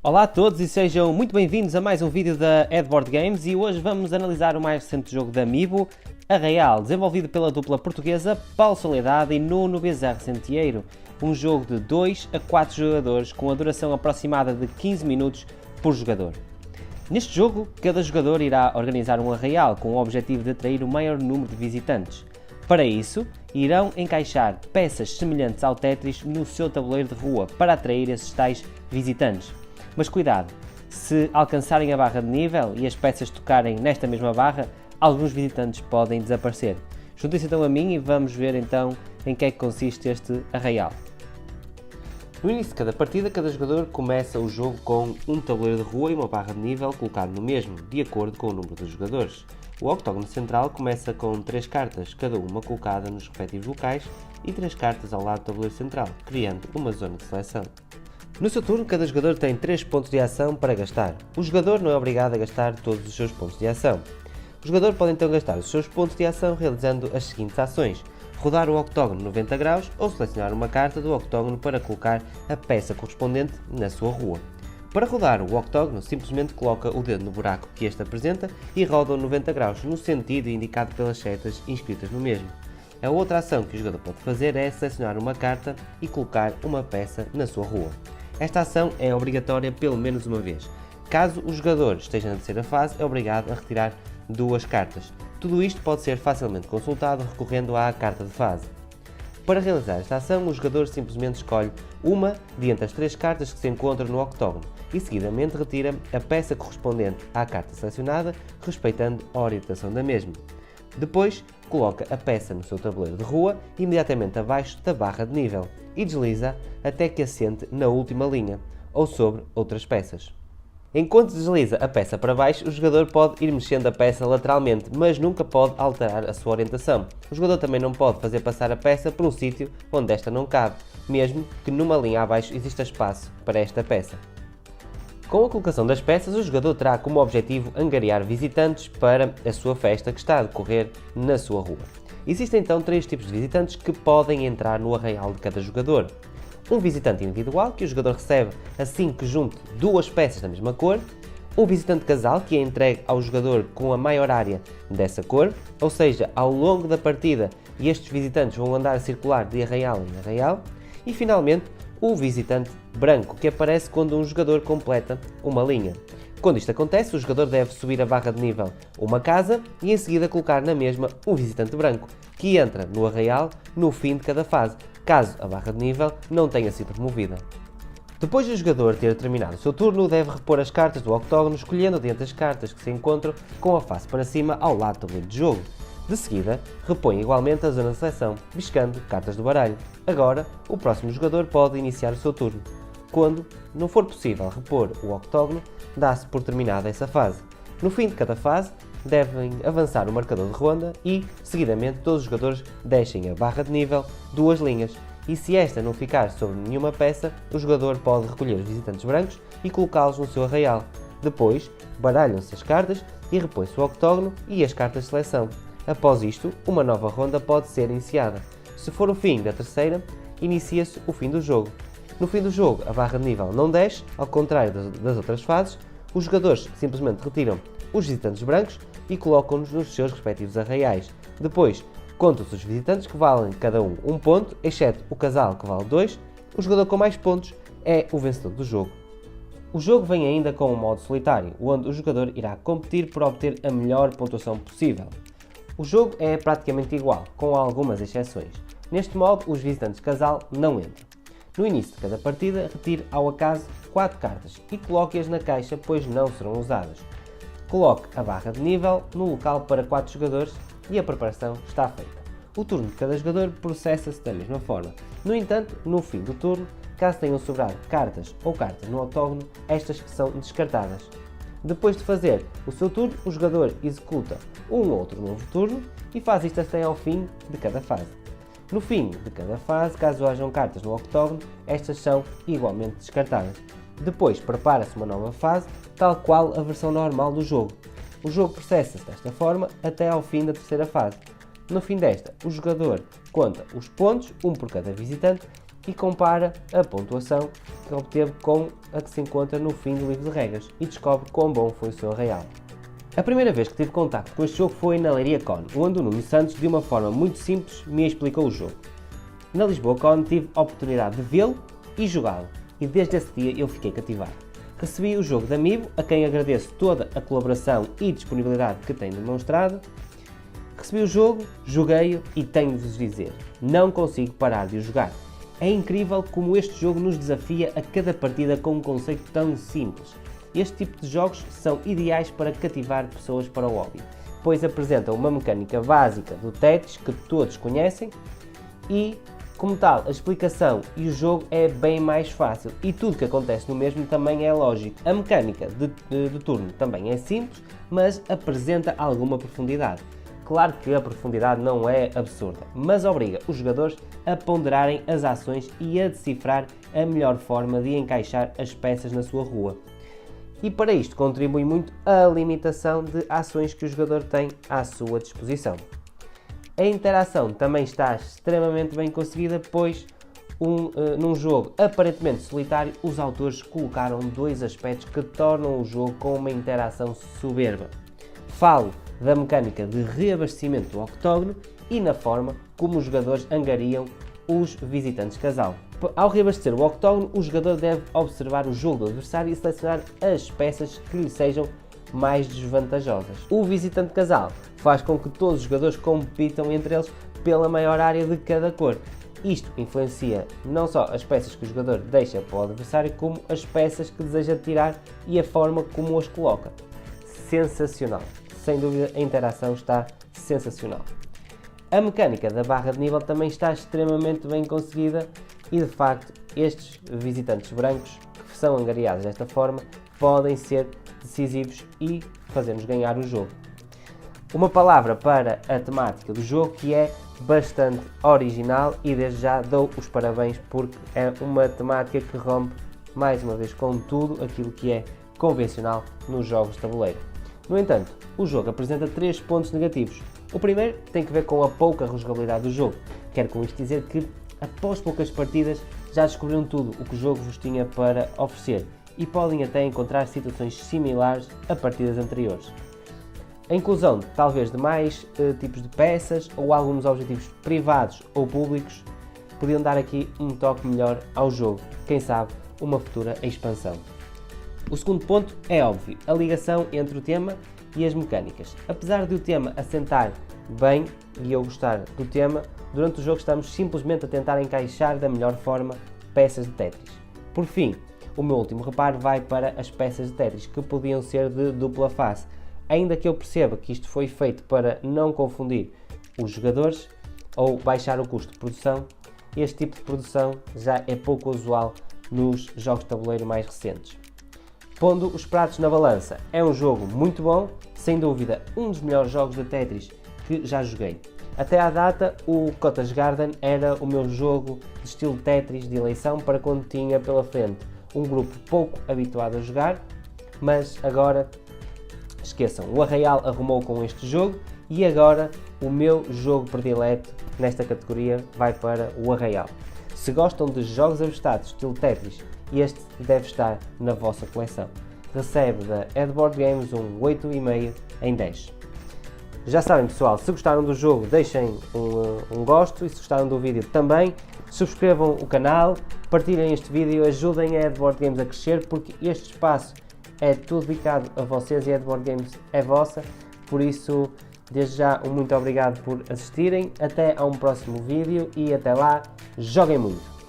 Olá a todos e sejam muito bem-vindos a mais um vídeo da Edboard Games e hoje vamos analisar o mais recente jogo da Amiibo, Arraial, desenvolvido pela dupla portuguesa Paulo Soledade e Nuno Bezerra Centeiro, um jogo de 2 a 4 jogadores com a duração aproximada de 15 minutos por jogador. Neste jogo, cada jogador irá organizar um arraial com o objetivo de atrair o maior número de visitantes. Para isso, irão encaixar peças semelhantes ao Tetris no seu tabuleiro de rua para atrair esses tais visitantes. Mas cuidado, se alcançarem a barra de nível e as peças tocarem nesta mesma barra, alguns visitantes podem desaparecer. Juntem-se então a mim e vamos ver então em que é que consiste este arraial. No início de cada partida, cada jogador começa o jogo com um tabuleiro de rua e uma barra de nível colocado no mesmo, de acordo com o número de jogadores. O octógono central começa com 3 cartas, cada uma colocada nos respectivos locais, e 3 cartas ao lado do tabuleiro central, criando uma zona de seleção. No seu turno, cada jogador tem 3 pontos de ação para gastar. O jogador não é obrigado a gastar todos os seus pontos de ação. O jogador pode então gastar os seus pontos de ação realizando as seguintes ações: rodar o octógono 90 graus ou selecionar uma carta do octógono para colocar a peça correspondente na sua rua. Para rodar o octógono, simplesmente coloca o dedo no buraco que este apresenta e roda o 90 graus no sentido indicado pelas setas inscritas no mesmo. A outra ação que o jogador pode fazer é selecionar uma carta e colocar uma peça na sua rua. Esta ação é obrigatória pelo menos uma vez. Caso o jogador esteja na terceira fase, é obrigado a retirar 2 cartas. Tudo isto pode ser facilmente consultado recorrendo à carta de fase. Para realizar esta ação, o jogador simplesmente escolhe uma de entre as 3 cartas que se encontram no octógono e seguidamente retira a peça correspondente à carta selecionada, respeitando a orientação da mesma. Depois, coloca a peça no seu tabuleiro de rua, imediatamente abaixo da barra de nível, e desliza até que assente na última linha, ou sobre outras peças. Enquanto desliza a peça para baixo, o jogador pode ir mexendo a peça lateralmente, mas nunca pode alterar a sua orientação. O jogador também não pode fazer passar a peça por um sítio onde esta não cabe, mesmo que numa linha abaixo exista espaço para esta peça. Com a colocação das peças, o jogador terá como objetivo angariar visitantes para a sua festa que está a decorrer na sua rua. Existem então 3 tipos de visitantes que podem entrar no arraial de cada jogador. Um visitante individual, que o jogador recebe assim que junte 2 peças da mesma cor. Um visitante casal, que é entregue ao jogador com a maior área dessa cor, ou seja, ao longo da partida estes visitantes vão andar a circular de arraial em arraial. E finalmente, o visitante branco, que aparece quando um jogador completa uma linha. Quando isto acontece, o jogador deve subir a barra de nível uma casa e em seguida colocar na mesma um visitante branco, que entra no arraial no fim de cada fase, caso a barra de nível não tenha sido removida. Depois do jogador ter terminado o seu turno, deve repor as cartas do octógono, escolhendo dentre as cartas que se encontram com a face para cima ao lado do tabuleiro de jogo. De seguida, repõe igualmente a zona de seleção, biscando cartas do baralho. Agora, o próximo jogador pode iniciar o seu turno. Quando não for possível repor o octógono, dá-se por terminada essa fase. No fim de cada fase, devem avançar o marcador de ronda e, seguidamente, todos os jogadores deixem a barra de nível 2 linhas. E se esta não ficar sobre nenhuma peça, o jogador pode recolher os visitantes brancos e colocá-los no seu arraial. Depois, baralham-se as cartas e repõe-se o octógono e as cartas de seleção. Após isto, uma nova ronda pode ser iniciada. Se for o fim da terceira, inicia-se o fim do jogo. No fim do jogo, a barra de nível não desce, ao contrário das outras fases. Os jogadores simplesmente retiram os visitantes brancos e colocam-nos nos seus respectivos arraiais. Depois, contam-se os visitantes que valem cada um ponto, exceto o casal que vale 2. O jogador com mais pontos é o vencedor do jogo. O jogo vem ainda com um modo solitário, onde o jogador irá competir por obter a melhor pontuação possível. O jogo é praticamente igual, com algumas exceções. Neste modo, os visitantes casal não entram. No início de cada partida, retire ao acaso 4 cartas e coloque-as na caixa, pois não serão usadas. Coloque a barra de nível no local para 4 jogadores e a preparação está feita. O turno de cada jogador processa-se da mesma forma. No entanto, no fim do turno, caso tenham sobrado cartas ou cartas no octógono, estas são descartadas. Depois de fazer o seu turno, o jogador executa um outro novo turno e faz isto até ao fim de cada fase. No fim de cada fase, caso hajam cartas no octógono, estas são igualmente descartadas. Depois prepara-se uma nova fase, tal qual a versão normal do jogo. O jogo processa-se desta forma até ao fim da terceira fase. No fim desta, o jogador conta os pontos, um por cada visitante, e compara a pontuação que obteve com a que se encontra no fim do livro de regras e descobre quão bom foi o seu arraial. A primeira vez que tive contacto com este jogo foi na Leiria Con, onde o Nuno Santos, de uma forma muito simples, me explicou o jogo. Na Lisboa Con tive a oportunidade de vê-lo e jogá-lo, e desde esse dia eu fiquei cativado. Recebi o jogo da Amiibo, a quem agradeço toda a colaboração e disponibilidade que tem demonstrado. Recebi o jogo, joguei-o e tenho de vos dizer, não consigo parar de o jogar. É incrível como este jogo nos desafia a cada partida com um conceito tão simples. Este tipo de jogos são ideais para cativar pessoas para o hobby, pois apresentam uma mecânica básica do Tetris que todos conhecem e, como tal, a explicação e o jogo é bem mais fácil e tudo que acontece no mesmo também é lógico. A mecânica de turno também é simples, mas apresenta alguma profundidade. Claro que a profundidade não é absurda, mas obriga os jogadores a ponderarem as ações e a decifrar a melhor forma de encaixar as peças na sua rua. E para isto contribui muito a limitação de ações que o jogador tem à sua disposição. A interação também está extremamente bem conseguida, pois num jogo aparentemente solitário, os autores colocaram dois aspectos que tornam o jogo com uma interação soberba. Falo da mecânica de reabastecimento do octógono e na forma como os jogadores angariam os visitantes casal. Ao reabastecer o octógono, o jogador deve observar o jogo do adversário e selecionar as peças que lhe sejam mais desvantajosas. O visitante casal faz com que todos os jogadores compitam entre eles pela maior área de cada cor. Isto influencia não só as peças que o jogador deixa para o adversário, como as peças que deseja tirar e a forma como as coloca. Sensacional! Sem dúvida, a interação está sensacional. A mecânica da barra de nível também está extremamente bem conseguida e, de facto, estes visitantes brancos que são angariados desta forma podem ser decisivos e fazer-nos ganhar o jogo. Uma palavra para a temática do jogo que é bastante original e desde já dou os parabéns porque é uma temática que rompe mais uma vez com tudo aquilo que é convencional nos jogos de tabuleiro. No entanto, o jogo apresenta 3 pontos negativos. O primeiro tem que ver com a pouca rejogabilidade do jogo. Quero com isto dizer que, após poucas partidas, já descobriram tudo o que o jogo vos tinha para oferecer e podem até encontrar situações similares a partidas anteriores. A inclusão, talvez, de mais tipos de peças ou alguns objetivos privados ou públicos podiam dar aqui um toque melhor ao jogo. Quem sabe, uma futura expansão. O segundo ponto é óbvio, a ligação entre o tema e as mecânicas. Apesar de o tema assentar bem e eu gostar do tema, durante o jogo estamos simplesmente a tentar encaixar da melhor forma peças de Tetris. Por fim, o meu último reparo vai para as peças de Tetris, que podiam ser de dupla face. Ainda que eu perceba que isto foi feito para não confundir os jogadores ou baixar o custo de produção, este tipo de produção já é pouco usual nos jogos de tabuleiro mais recentes. Pondo os pratos na balança, é um jogo muito bom, sem dúvida um dos melhores jogos de Tetris que já joguei. Até à data, o Cottage Garden era o meu jogo de estilo Tetris de eleição para quando tinha pela frente um grupo pouco habituado a jogar, mas agora, esqueçam, o Arraial arrumou com este jogo e agora o meu jogo predileto nesta categoria vai para o Arraial. Se gostam de jogos abstratos estilo Tetris, este deve estar na vossa coleção. Recebe da Edboard Games um 8,5 em 10. Já sabem, pessoal, se gostaram do jogo deixem um gosto e se gostaram do vídeo também, subscrevam o canal, partilhem este vídeo, ajudem a Edboard Games a crescer porque este espaço é tudo dedicado a vocês e a Edboard Games é vossa, por isso desde já um muito obrigado por assistirem, até a um próximo vídeo e até lá, joguem muito!